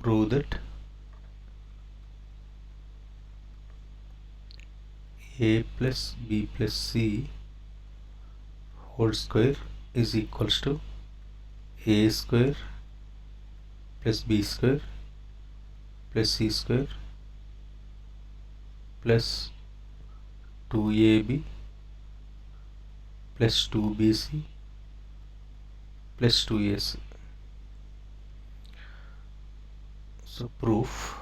prove that a plus b plus c whole square is equals to a square plus b square plus c square plus 2ab plus 2bc plus 2ac. So proof.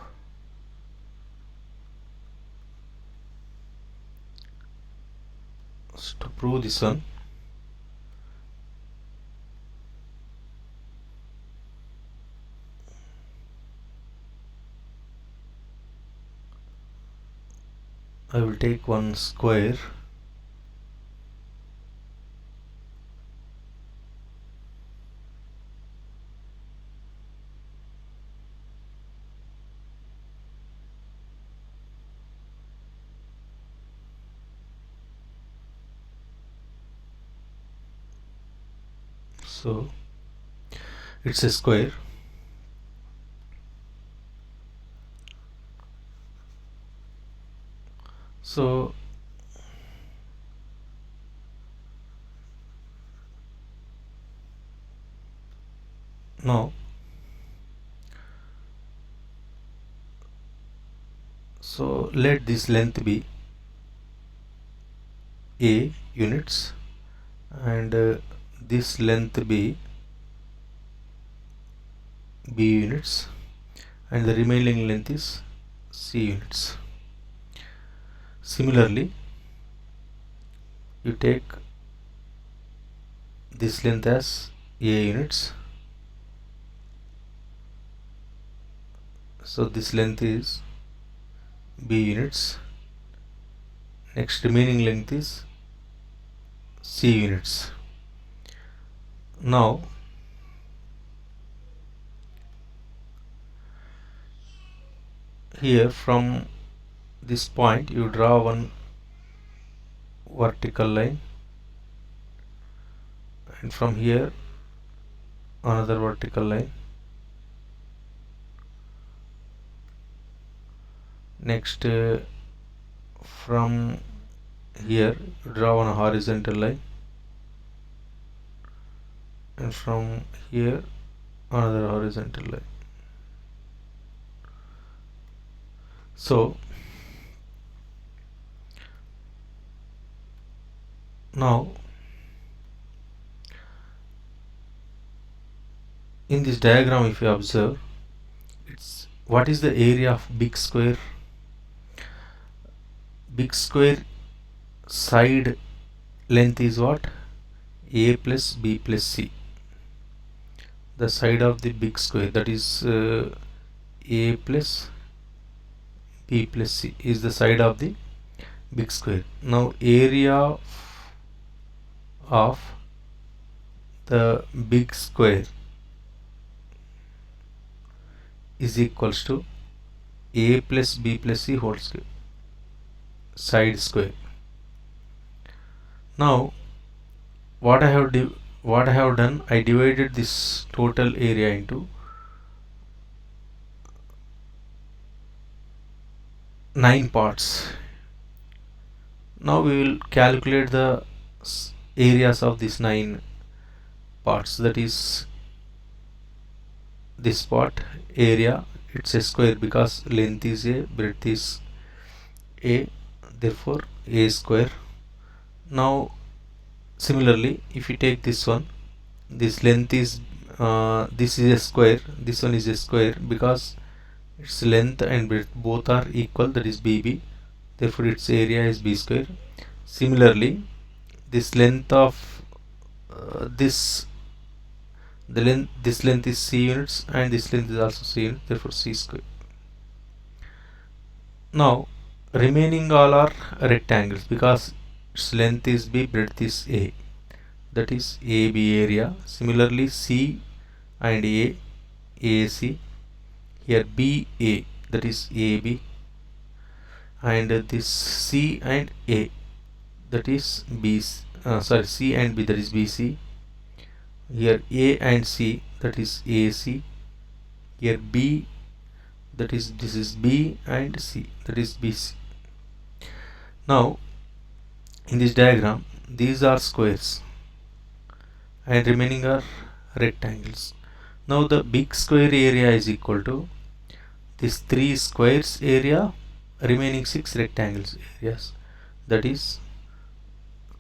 So to prove this one, I will take one square so it's a square. So now let this length be a units and this length be b units and the remaining length is c units. Similarly, you take this length as a units, so this length is b units, next remaining length is c units. Now here from this point you draw one vertical line and from here another vertical line, next from here you draw one horizontal line and from here another horizontal line. So now in this diagram, if you observe, it's what is the area of big square? Big square side length is what? A plus b plus c. The side of the big square, that is a plus b plus c, is the side of the big square. Now area of the big square is equals to a plus b plus c whole square, side square. Now what I have done, I divided this total area into 9 parts. Now we will calculate the areas of these 9 parts, that is this part area, it's a square because length is a, breadth is a, therefore a square. Now similarly, if you take this one, this length is this is a square, this one is a square because its length and breadth both are equal, that is bb, therefore its area is b square. Similarly, this length of this length is c units and this length is also c units, therefore c square. Now remaining all are rectangles because its length is b, breadth is a, that is AB area. Similarly, C and A, AC, here BA, that is AB, and this C and A, that is C and B, that is BC. Here A and C, that is AC. Here B that is this is B and C, that is BC. Now in this diagram these are squares and remaining are rectangles. Now the big square area is equal to this 3 squares area, remaining 6 rectangles areas, that is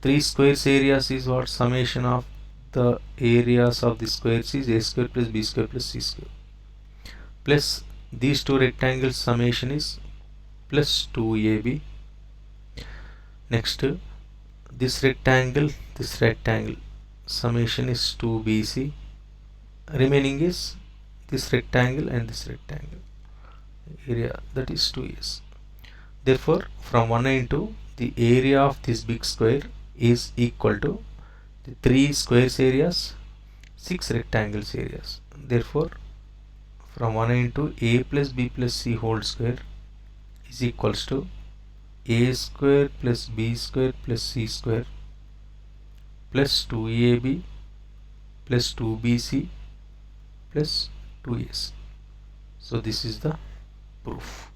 3 squares areas is what? Summation of the areas of the squares is a square plus b square plus c square, plus these two rectangles summation is plus 2ab. Next this rectangle summation is 2bc, remaining is this rectangle and this rectangle area, that is 2s. Therefore from 1 and 2 the area of this big square is equal to the 3 squares areas, 6 rectangles areas. Therefore from 1 and 2 a plus b plus c whole square is equals to a square plus b square plus c square plus 2ab plus 2bc plus 2ac. So this is the proof.